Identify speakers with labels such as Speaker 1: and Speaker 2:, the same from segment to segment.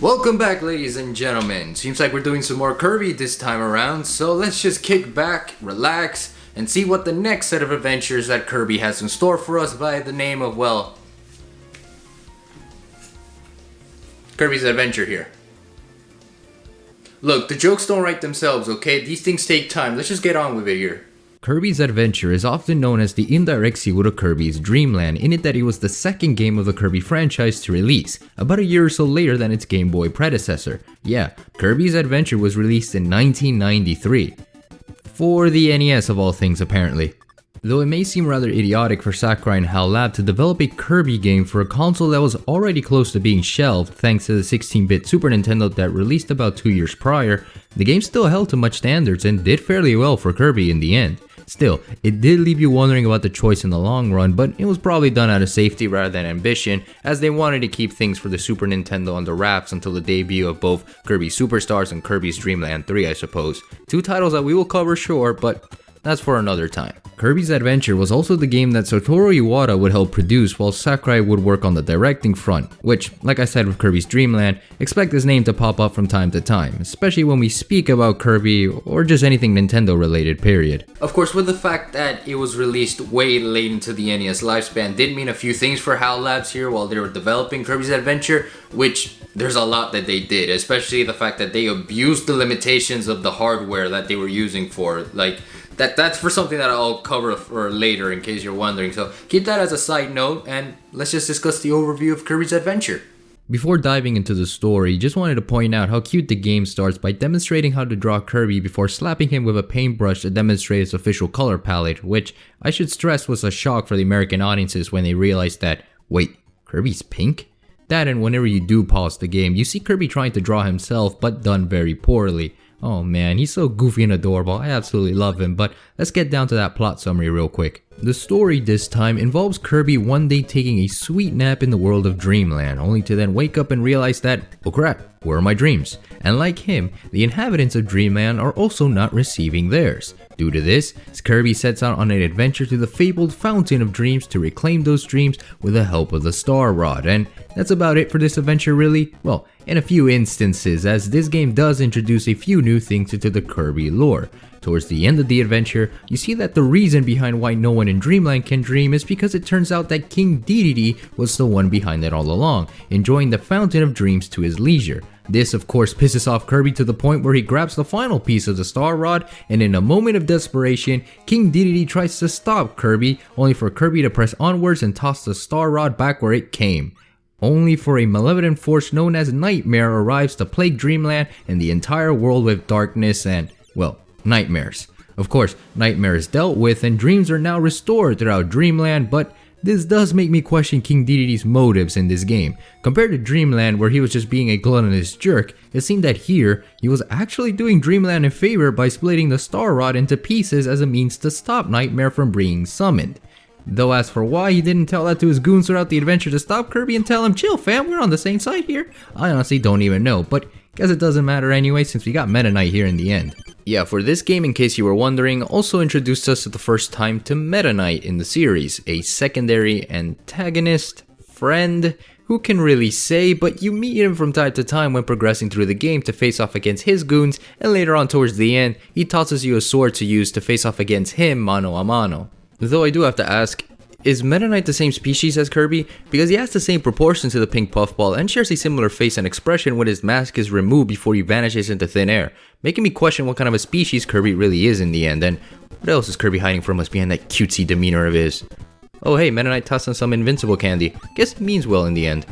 Speaker 1: Welcome back, ladies and gentlemen. Seems like we're doing some more Kirby this time around, so let's just kick back, relax, and see what the next set of adventures that Kirby has in store for us by the name of, well, Kirby's Adventure here. Look, the jokes don't write themselves, okay? These things take time. Let's just get on with it here.
Speaker 2: Kirby's Adventure is often known as the indirect sequel to Kirby's Dream Land, in it that it was the second game of the Kirby franchise to release, about a year or so later than its Game Boy predecessor. Yeah, Kirby's Adventure was released in 1993. For the NES of all things, apparently. Though it may seem rather idiotic for Sakurai and HAL Lab to develop a Kirby game for a console that was already close to being shelved thanks to the 16-bit Super Nintendo that released about 2 years prior, the game still held to much standards and did fairly well for Kirby in the end. Still, it did leave you wondering about the choice in the long run, but it was probably done out of safety rather than ambition, as they wanted to keep things for the Super Nintendo under wraps until the debut of both Kirby Superstars and Kirby's Dream Land 3, I suppose. Two titles that we will cover sure, but that's for another time. Kirby's Adventure was also the game that Satoru Iwata would help produce while Sakurai would work on the directing front, which, like I said with Kirby's Dream Land, expect this name to pop up from time to time, especially when we speak about Kirby or just anything Nintendo related, period.
Speaker 1: Of course, with the fact that it was released way late into the NES lifespan did mean a few things for HAL Labs here while they were developing Kirby's Adventure, which there's a lot that they did, especially the fact that they abused the limitations of the hardware that they were using for, like, that's for something that I'll cover for later in case you're wondering, so keep that as a side note and let's just discuss the overview of Kirby's Adventure.
Speaker 2: Before diving into the story, just wanted to point out how cute the game starts by demonstrating how to draw Kirby before slapping him with a paintbrush to demonstrate its official color palette, which I should stress was a shock for the American audiences when they realized that, wait, Kirby's pink? That, and whenever you do pause the game, you see Kirby trying to draw himself but done very poorly. Oh man, he's so goofy and adorable, I absolutely love him, but let's get down to that plot summary real quick. The story this time involves Kirby one day taking a sweet nap in the world of Dreamland, only to then wake up and realize that, oh crap, where are my dreams? And like him, the inhabitants of Dreamland are also not receiving theirs. Due to this, Kirby sets out on an adventure to the fabled Fountain of Dreams to reclaim those dreams with the help of the Star Rod, and that's about it for this adventure really? Well, in a few instances, as this game does introduce a few new things into the Kirby lore. Towards the end of the adventure, you see that the reason behind why no one in Dreamland can dream is because it turns out that King Dedede was the one behind it all along, enjoying the Fountain of Dreams to his leisure. This of course pisses off Kirby to the point where he grabs the final piece of the Star Rod, and in a moment of desperation, King Dedede tries to stop Kirby, only for Kirby to press onwards and toss the Star Rod back where it came. Only for a malevolent force known as Nightmare arrives to plague Dreamland and the entire world with darkness and, well, nightmares. Of course, Nightmare is dealt with and dreams are now restored throughout Dreamland, but this does make me question King Dedede's motives in this game. Compared to Dreamland, where he was just being a gluttonous jerk, it seemed that here, he was actually doing Dreamland a favor by splitting the Star Rod into pieces as a means to stop Nightmare from being summoned. Though as for why he didn't tell that to his goons throughout the adventure to stop Kirby and tell him, chill fam, we're on the same side here, I honestly don't even know, but guess it doesn't matter anyway since we got Meta Knight here in the end. Yeah, for this game, in case you were wondering, also introduced us for the first time to Meta Knight in the series, a secondary antagonist, friend, who can really say, but you meet him from time to time when progressing through the game to face off against his goons, and later on towards the end, he tosses you a sword to use to face off against him mano a mano. Though I do have to ask, is Meta Knight the same species as Kirby? Because he has the same proportions to the pink puffball and shares a similar face and expression when his mask is removed before he vanishes into thin air, making me question what kind of a species Kirby really is in the end, and what else is Kirby hiding from us behind that cutesy demeanor of his? Oh hey, Meta Knight tossing some invincible candy, guess it means well in the end.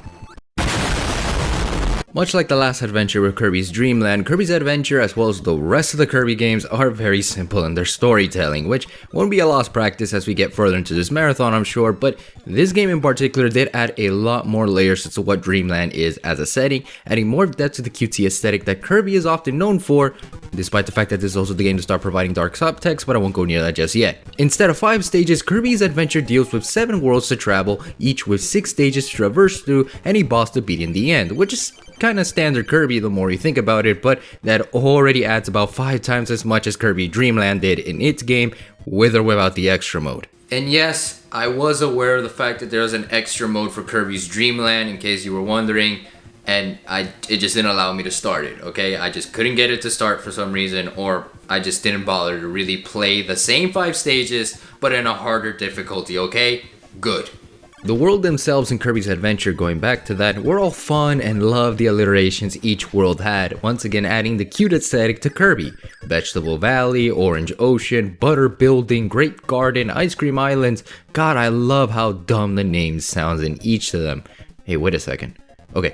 Speaker 2: Much like the last adventure with Kirby's Dream Land, Kirby's Adventure as well as the rest of the Kirby games are very simple in their storytelling, which won't be a lost practice as we get further into this marathon I'm sure, but this game in particular did add a lot more layers to what Dreamland is as a setting, adding more depth to the cutesy aesthetic that Kirby is often known for, despite the fact that this is also the game to start providing dark subtext, but I won't go near that just yet. Instead of 5 stages, Kirby's Adventure deals with 7 worlds to travel, each with 6 stages to traverse through and a boss to beat in the end, which is kinda standard Kirby the more you think about it, but that already adds about 5 times as much as Kirby Dreamland did in its game, with or without the extra mode. And yes, I was aware of the fact that there was an extra mode for Kirby's Dreamland, in case you were wondering.
Speaker 1: and it just didn't allow me to start it, okay? I just couldn't get it to start for some reason, or I just didn't bother to really play the same 5 stages, but in a harder difficulty, okay? Good.
Speaker 2: The world themselves in Kirby's Adventure, going back to that, were all fun and loved the alliterations each world had, once again adding the cute aesthetic to Kirby. Vegetable Valley, Orange Ocean, Butter Building, Grape Garden, Ice Cream Islands. God, I love how dumb the names sounds in each of them. Hey, wait a second. Okay,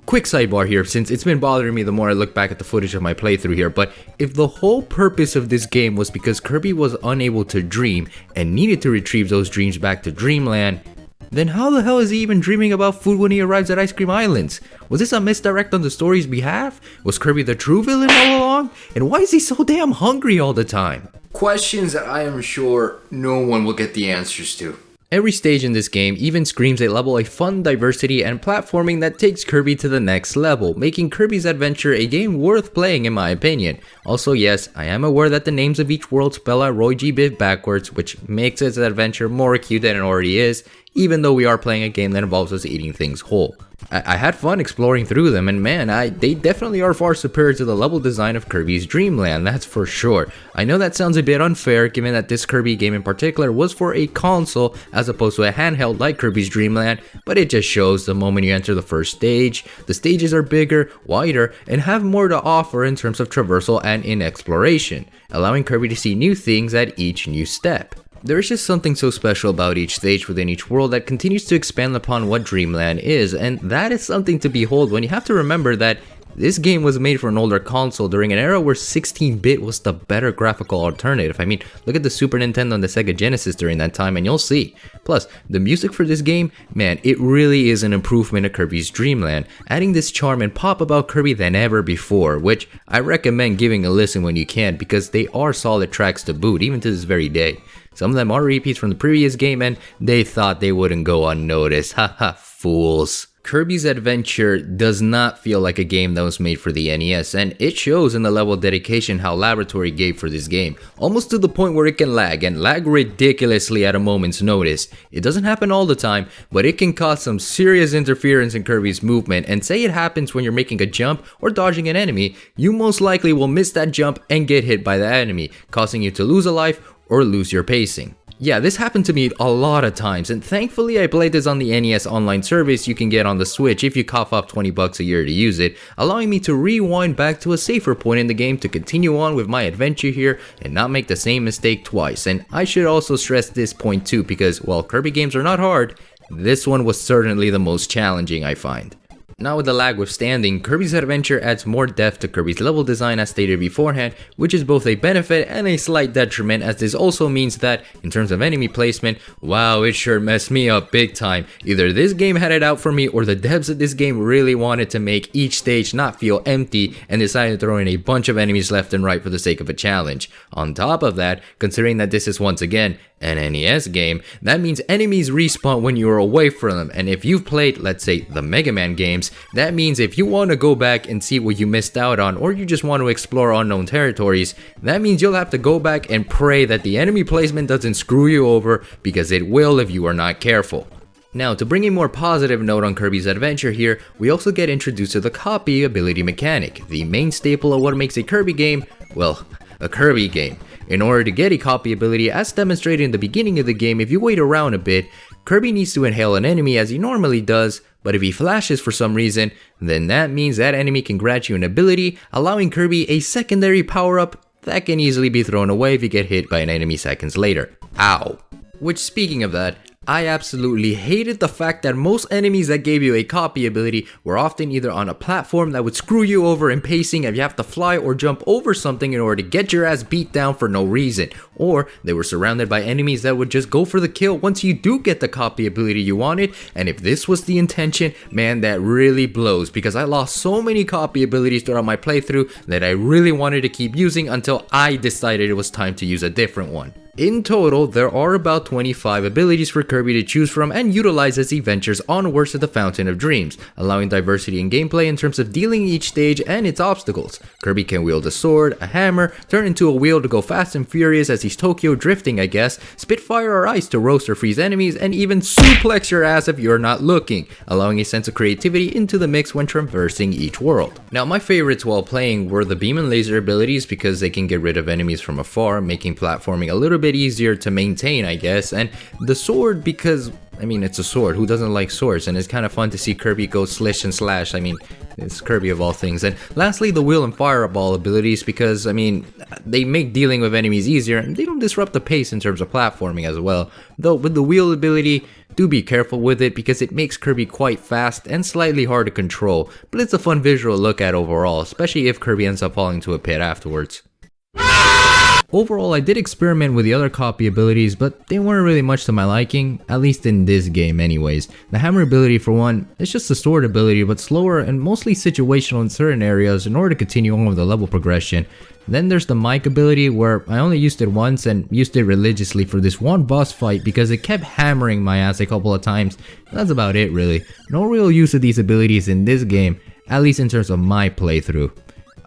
Speaker 2: quick sidebar here, since it's been bothering me the more I look back at the footage of my playthrough here, but if the whole purpose of this game was because Kirby was unable to dream and needed to retrieve those dreams back to Dreamland, then how the hell is he even dreaming about food when he arrives at Ice Cream Islands? Was this a misdirect on the story's behalf? Was Kirby the true villain all along? And why is he so damn hungry all the time?
Speaker 1: Questions that I am sure no one will get the answers to.
Speaker 2: Every stage in this game even screams a level of fun, diversity, and platforming that takes Kirby to the next level, making Kirby's Adventure a game worth playing in my opinion. Also, yes, I am aware that the names of each world spell out Roy G. Biv backwards, which makes its adventure more acute than it already is, even though we are playing a game that involves us eating things whole. I had fun exploring through them, and man, they definitely are far superior to the level design of Kirby's Dream Land, that's for sure. I know that sounds a bit unfair given that this Kirby game in particular was for a console as opposed to a handheld like Kirby's Dream Land, but it just shows the moment you enter the first stage, the stages are bigger, wider, and have more to offer in terms of traversal and in exploration, allowing Kirby to see new things at each new step. There is just something so special about each stage within each world that continues to expand upon what Dreamland is, and that is something to behold when you have to remember that this game was made for an older console during an era where 16-bit was the better graphical alternative. I mean, look at the Super Nintendo and the Sega Genesis during that time and you'll see. Plus, the music for this game, man, it really is an improvement of Kirby's Dreamland, adding this charm and pop about Kirby than ever before, which I recommend giving a listen when you can because they are solid tracks to boot, even to this very day. Some of them are repeats from the previous game and they thought they wouldn't go unnoticed. Haha, fools. Kirby's Adventure does not feel like a game that was made for the NES, and it shows in the level of dedication how Laboratory gave for this game, almost to the point where it can lag, and lag ridiculously at a moment's notice. It doesn't happen all the time, but it can cause some serious interference in Kirby's movement, and say it happens when you're making a jump or dodging an enemy, you most likely will miss that jump and get hit by the enemy, causing you to lose a life or lose your pacing. Yeah, this happened to me a lot of times, and thankfully I played this on the NES online service you can get on the Switch if you cough up $20 a year to use it, allowing me to rewind back to a safer point in the game to continue on with my adventure here and not make the same mistake twice. And I should also stress this point too, because while Kirby games are not hard, this one was certainly the most challenging I find. Now with the lag withstanding, Kirby's Adventure adds more depth to Kirby's level design as stated beforehand, which is both a benefit and a slight detriment, as this also means that, in terms of enemy placement, wow, it sure messed me up big time. Either this game had it out for me or the devs of this game really wanted to make each stage not feel empty and decided to throw in a bunch of enemies left and right for the sake of a challenge. On top of that, considering that this is once again an NES game, that means enemies respawn when you are away from them, and if you've played, let's say, the Mega Man games, that means if you want to go back and see what you missed out on, or you just want to explore unknown territories, that means you'll have to go back and pray that the enemy placement doesn't screw you over, because it will if you are not careful. Now, to bring a more positive note on Kirby's Adventure here, we also get introduced to the copy ability mechanic, the main staple of what makes a Kirby game, well, a Kirby game. In order to get a copy ability, as demonstrated in the beginning of the game, if you wait around a bit, Kirby needs to inhale an enemy as he normally does, but if he flashes for some reason, then that means that enemy can grant you an ability, allowing Kirby a secondary power-up that can easily be thrown away if you get hit by an enemy seconds later. Ow. Which, speaking of that, I absolutely hated the fact that most enemies that gave you a copy ability were often either on a platform that would screw you over in pacing if you have to fly or jump over something in order to get your ass beat down for no reason, or they were surrounded by enemies that would just go for the kill once you do get the copy ability you wanted. And if this was the intention, man, that really blows, because I lost so many copy abilities throughout my playthrough that I really wanted to keep using until I decided it was time to use a different one. In total, there are about 25 abilities for Kirby to choose from and utilize as he ventures onwards to the Fountain of Dreams, allowing diversity in gameplay in terms of dealing each stage and its obstacles. Kirby can wield a sword, a hammer, turn into a wheel to go fast and furious as he's Tokyo drifting I guess, spit fire or ice to roast or freeze enemies, and even suplex your ass if you're not looking, allowing a sense of creativity into the mix when traversing each world. Now my favorites while playing were the beam and laser abilities because they can get rid of enemies from afar, making platforming a little bit easier to maintain I guess, and the sword because I mean it's a sword, who doesn't like swords, and it's kind of fun to see Kirby go slish and slash, I mean it's Kirby of all things. And lastly the wheel and fireball abilities because I mean they make dealing with enemies easier and they don't disrupt the pace in terms of platforming as well, though with the wheel ability do be careful with it because it makes Kirby quite fast and slightly hard to control, but it's a fun visual to look at overall, especially if Kirby ends up falling to a pit afterwards. Overall, I did experiment with the other copy abilities, but they weren't really much to my liking, at least in this game anyways. The hammer ability for one, it's just a sword ability but slower and mostly situational in certain areas in order to continue on with the level progression. Then there's the mic ability where I only used it once and used it religiously for this one boss fight because it kept hammering my ass a couple of times. That's about it really. No real use of these abilities in this game, at least in terms of my playthrough.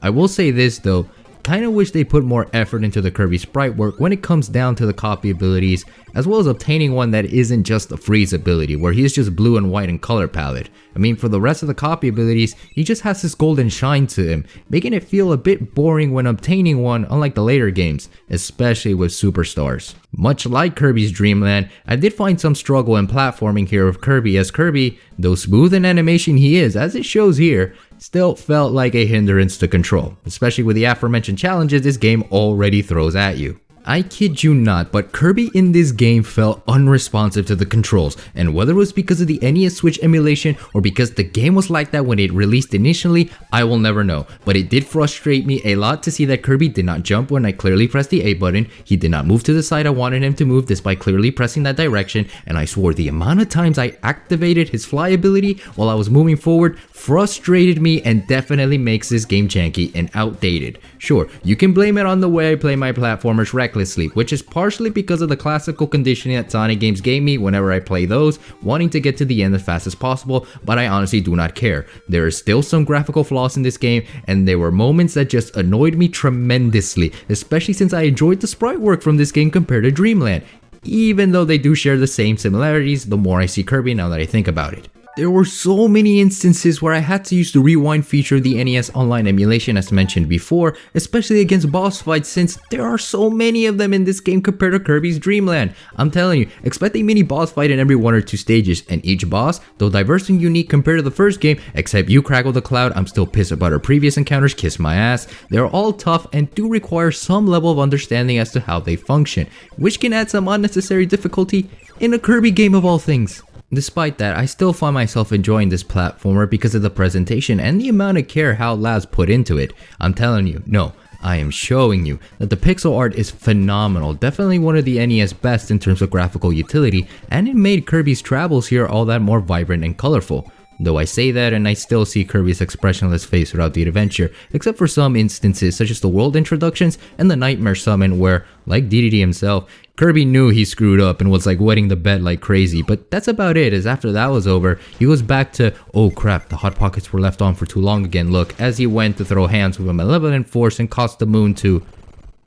Speaker 2: I will say this though, kinda wish they put more effort into the Kirby sprite work when it comes down to the copy abilities, as well as obtaining one that isn't just the freeze ability, where he's just blue and white in color palette. I mean, for the rest of the copy abilities, he just has this golden shine to him, making it feel a bit boring when obtaining one unlike the later games, especially with Superstars. Much like Kirby's Dream Land, I did find some struggle in platforming here with Kirby, as Kirby, though smooth in animation he is, as it shows here, still felt like a hindrance to control, especially with the aforementioned challenges this game already throws at you. I kid you not, but Kirby in this game felt unresponsive to the controls, and whether it was because of the NES Switch emulation or because the game was like that when it released initially, I will never know, but it did frustrate me a lot to see that Kirby did not jump when I clearly pressed the A button, he did not move to the side I wanted him to move despite clearly pressing that direction, and I swore the amount of times I activated his fly ability while I was moving forward frustrated me and definitely makes this game janky and outdated. Sure, you can blame it on the way I play my platformers recklessly, which is partially because of the classical conditioning that Sonic games gave me whenever I play those, wanting to get to the end as fast as possible, but I honestly do not care. There is still some graphical flaws in this game, and there were moments that just annoyed me tremendously, especially since I enjoyed the sprite work from this game compared to Dreamland, even though they do share the same similarities the more I see Kirby now that I think about it. There were so many instances where I had to use the rewind feature of the NES Online emulation as mentioned before, especially against boss fights since there are so many of them in this game compared to Kirby's Dream Land. I'm telling you, expect a mini boss fight in every 1 or 2 stages, and each boss, though diverse and unique compared to the first game, except you Crackle the Cloud, I'm still pissed about our previous encounters, kiss my ass, they're all tough and do require some level of understanding as to how they function, which can add some unnecessary difficulty in a Kirby game of all things. Despite that, I still find myself enjoying this platformer because of the presentation and the amount of care HAL Labs put into it. I'm telling you, no, I am showing you that the pixel art is phenomenal, definitely one of the NES best in terms of graphical utility, and it made Kirby's travels here all that more vibrant and colorful. Though I say that and I still see Kirby's expressionless face throughout the adventure, except for some instances such as the world introductions and the Nightmare Summon where, like DDD himself, Kirby knew he screwed up and was like wetting the bed like crazy, but that's about it, as after that was over, he was back to, oh crap, the Hot Pockets were left on for too long again look, as he went to throw hands with a malevolent force and caused the moon to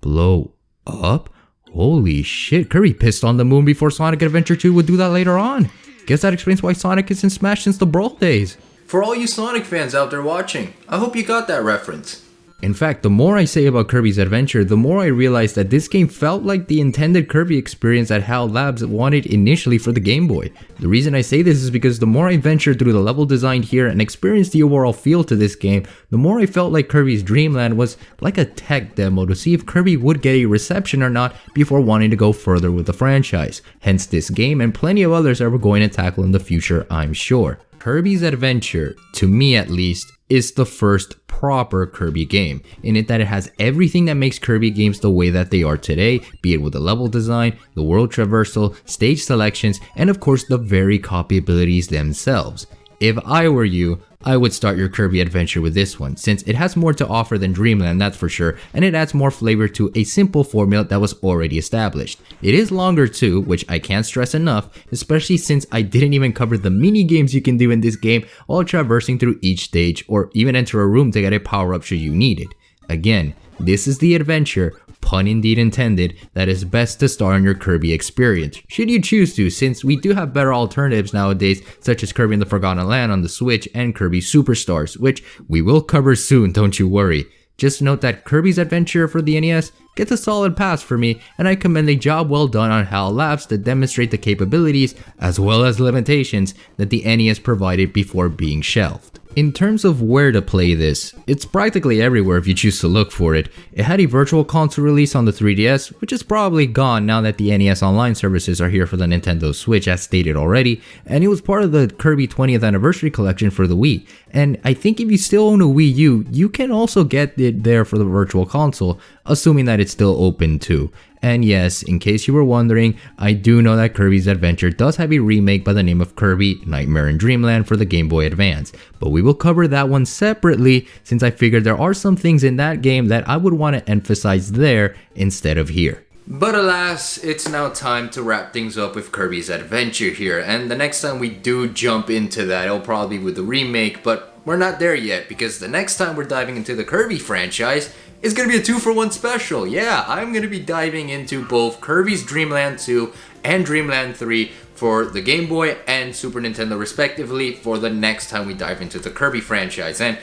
Speaker 2: blow up? Holy shit, Kirby pissed on the moon before Sonic Adventure 2 would do that later on. Guess that explains why Sonic isn't Smash since the Brawl days.
Speaker 1: For all you Sonic fans out there watching, I hope you got that reference.
Speaker 2: In fact, the more I say about Kirby's Adventure, the more I realize that this game felt like the intended Kirby experience that HAL Labs wanted initially for the Game Boy. The reason I say this is because the more I ventured through the level design here and experienced the overall feel to this game, the more I felt like Kirby's Dream Land was like a tech demo to see if Kirby would get a reception or not before wanting to go further with the franchise. Hence this game and plenty of others that we're going to tackle in the future, I'm sure. Kirby's Adventure, to me at least, is the first proper Kirby game, in it that it has everything that makes Kirby games the way that they are today, be it with the level design, the world traversal, stage selections, and of course the very copy abilities themselves. If I were you, I would start your Kirby adventure with this one, since it has more to offer than Dreamland, that's for sure, and it adds more flavor to a simple formula that was already established. It is longer too, which I can't stress enough, especially since I didn't even cover the mini games you can do in this game while traversing through each stage, or even enter a room to get a power-up should you need it. Again, this is the adventure, pun indeed intended, that is best to start on your Kirby experience, should you choose to, since we do have better alternatives nowadays, such as Kirby in the Forgotten Land on the Switch and Kirby Superstars, which we will cover soon, don't you worry. Just note that Kirby's Adventure for the NES gets a solid pass for me, and I commend a job well done on HAL Labs to demonstrate the capabilities, as well as limitations, that the NES provided before being shelved. In terms of where to play this, it's practically everywhere if you choose to look for it. It had a virtual console release on the 3DS, which is probably gone now that the NES Online services are here for the Nintendo Switch as stated already, and it was part of the Kirby 20th Anniversary Collection for the Wii. And I think if you still own a Wii U, you can also get it there for the virtual console, assuming that it's still open too. And yes, in case you were wondering, I do know that Kirby's Adventure does have a remake by the name of Kirby Nightmare in Dreamland for the Game Boy Advance, but we will cover that one separately since I figured there are some things in that game that I would want to emphasize there instead of here.
Speaker 1: But alas, it's now time to wrap things up with Kirby's Adventure here, and the next time we do jump into that, it'll probably be with the remake, but we're not there yet because the next time we're diving into the Kirby franchise, it's gonna be a 2-for-1 special. Yeah, I'm gonna be diving into both Kirby's Dream Land 2 and Dream Land 3 for the Game Boy and Super Nintendo respectively for the next time we dive into the Kirby franchise. And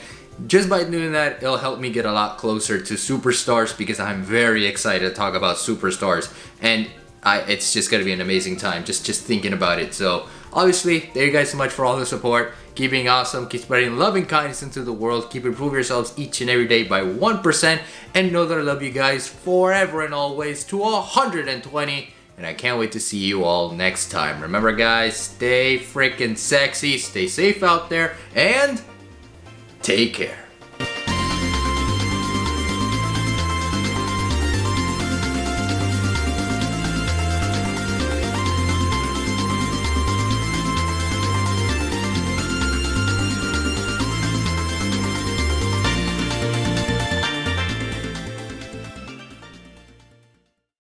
Speaker 1: just by doing that, it'll help me get a lot closer to Superstars because I'm very excited to talk about Superstars. And it's just gonna be an amazing time just thinking about it. So obviously, thank you guys so much for all the support. Keep being awesome, keep spreading love and kindness into the world, keep improving yourselves each and every day by 1%, and know that I love you guys forever and always to 120, and I can't wait to see you all next time. Remember guys, stay freaking sexy, stay safe out there, and take care.